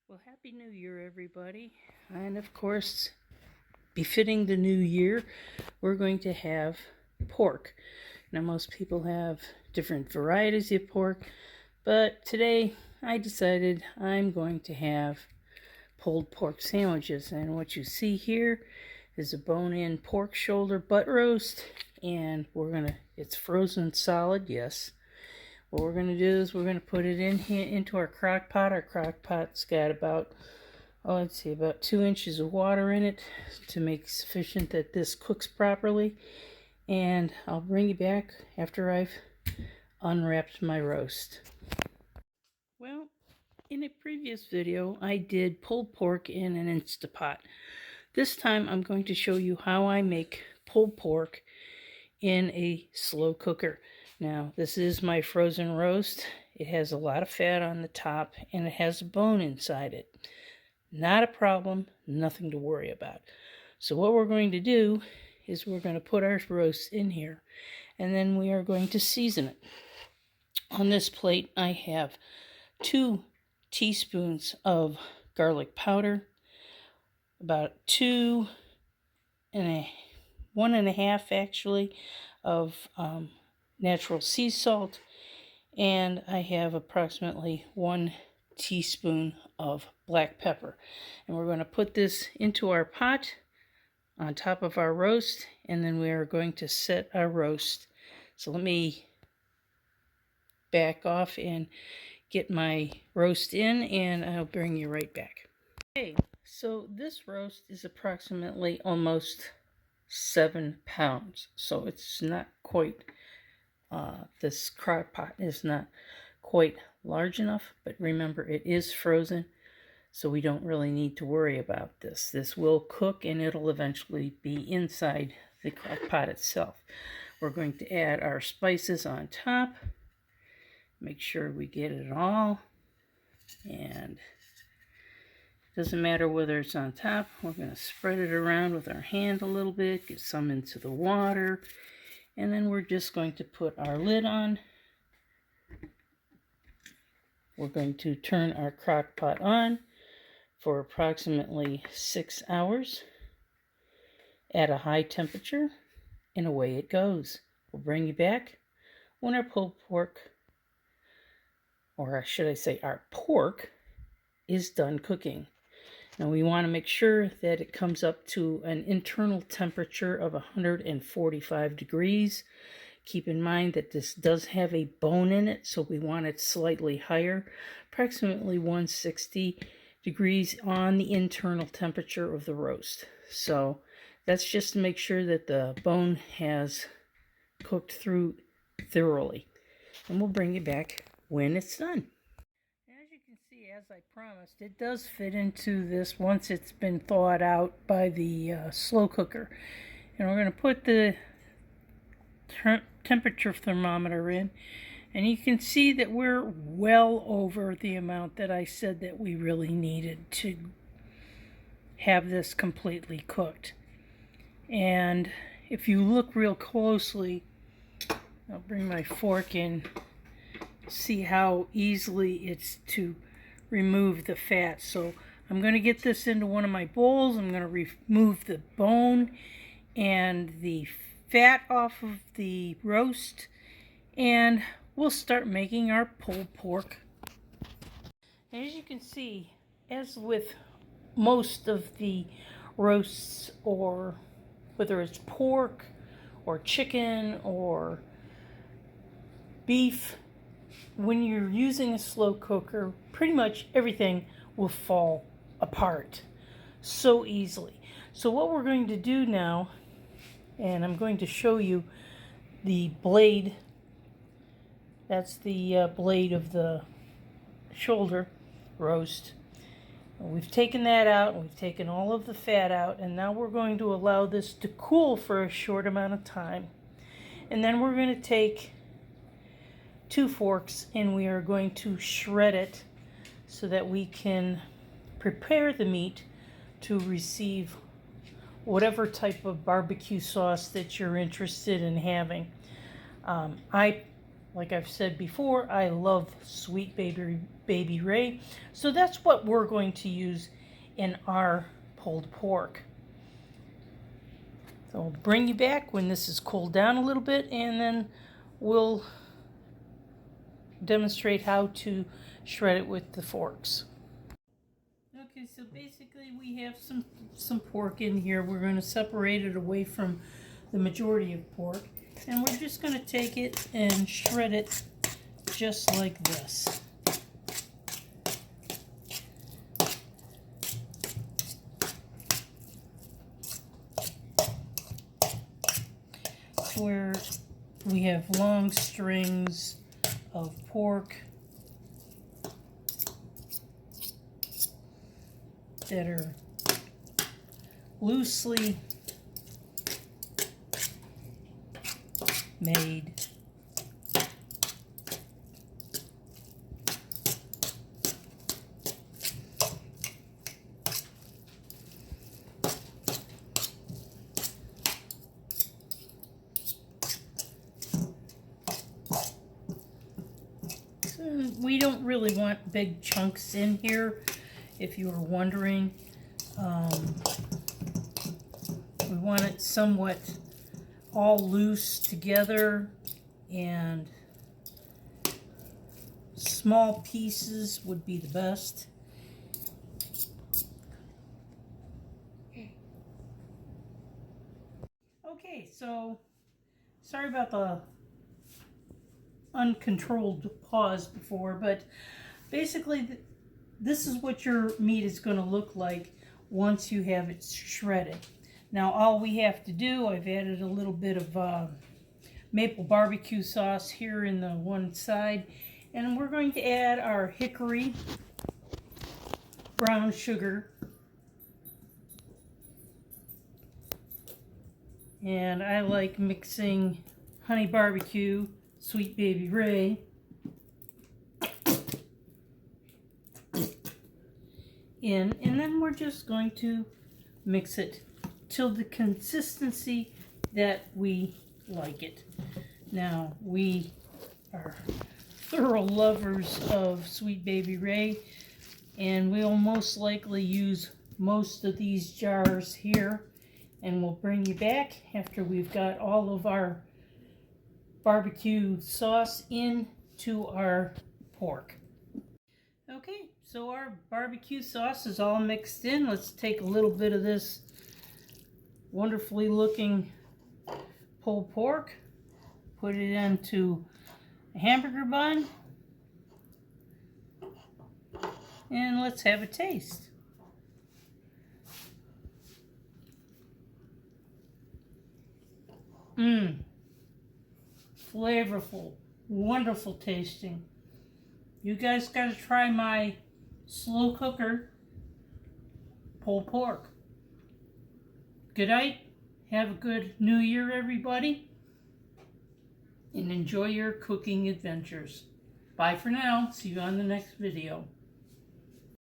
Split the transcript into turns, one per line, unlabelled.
Well, Happy New Year, everybody. And of course, befitting the new year, we're going to have pork. Now, most people have different varieties of pork, but today I decided I'm going to have pulled pork sandwiches. And what you see here is a bone-in pork shoulder butt roast, and it's frozen solid, yes. What we're going to do is we're going to put it into our crock pot. Our crock pot's got about 2 inches of water in it to make sufficient that this cooks properly. And I'll bring you back after I've unwrapped my roast. Well, in a previous video, I did pulled pork in an instapot. This time I'm going to show you how I make pulled pork in a slow cooker. Now, this is my frozen roast. It has a lot of fat on the top and it has a bone inside it. Not a problem, nothing to worry about. So what we're going to do is we're going to put our roast in here and then we are going to season it. On this plate I have 2 teaspoons of garlic powder, about 1.5 actually of natural sea salt, and I have approximately 1 teaspoon of black pepper. And we're going to put this into our pot on top of our roast, and then we are going to set our roast. So let me back off and get my roast in, and I'll bring you right back. Okay, so this roast is approximately almost 7 pounds, so it's not quite this crock pot is not quite large enough, but remember it is frozen, so we don't really need to worry about this. This will cook and it'll eventually be inside the crock pot itself. We're going to add our spices on top. Make sure we get it all, and it doesn't matter whether it's on top. We're going to spread it around with our hand a little bit, get some into the water, and then we're just going to put our lid on. We're going to turn our crock pot on for approximately 6 hours at a high temperature, and away it goes. We'll bring you back when our pulled pork, or should I say our pork, is done cooking. Now we want to make sure that it comes up to an internal temperature of 145 degrees. Keep in mind that this does have a bone in it, so we want it slightly higher, approximately 160 degrees on the internal temperature of the roast. So that's just to make sure that the bone has cooked through thoroughly. And we'll bring you back when it's done. As I promised, it does fit into this once it's been thawed out by the slow cooker. And we're going to put the temperature thermometer in, and you can see that we're well over the amount that I said that we really needed to have this completely cooked. And if you look real closely, I'll bring my fork in, see how easily it's to remove the fat. So I'm going to get this into one of my bowls. I'm going to remove the bone and the fat off of the roast, and we'll start making our pulled pork. And as you can see, as with most of the roasts, or whether it's pork or chicken or beef, when you're using a slow cooker, pretty much everything will fall apart so easily. So what we're going to do now, and I'm going to show you the blade. That's the blade of the shoulder roast. We've taken that out, and we've taken all of the fat out, and now we're going to allow this to cool for a short amount of time. And then we're going to take 2 forks and we are going to shred it so that we can prepare the meat to receive whatever type of barbecue sauce that you're interested in having. I like I've said before, I love Sweet Baby Ray. So that's what we're going to use in our pulled pork. So I'll bring you back when this is cooled down a little bit, and then we'll demonstrate how to shred it with the forks. Okay, so basically we have some pork in here. We're going to separate it away from the majority of pork, and we're just going to take it and shred it just like this. Where we have long strings of pork that are loosely made. We don't really want big chunks in here, if you were wondering. We want it somewhat all loose together, and small pieces would be the best. Okay, so sorry about the uncontrolled pause before, but basically this is what your meat is going to look like once you have it shredded. Now all we have to do, I've added a little bit of maple barbecue sauce here in the one side, and we're going to add our hickory brown sugar, and I like mixing honey barbecue, Sweet Baby Ray, in, and then we're just going to mix it till the consistency that we like it. Now, we are thorough lovers of Sweet Baby Ray, and we'll most likely use most of these jars here, and we'll bring you back after we've got all of our barbecue sauce into our pork. Okay, so our barbecue sauce is all mixed in. Let's take a little bit of this wonderfully looking pulled pork, put it into a hamburger bun, and let's have a taste. Flavorful, wonderful tasting. You guys got to try my slow cooker pulled pork. Good night. Have a good New Year, everybody, and enjoy your cooking adventures. Bye for now. See you on the next video.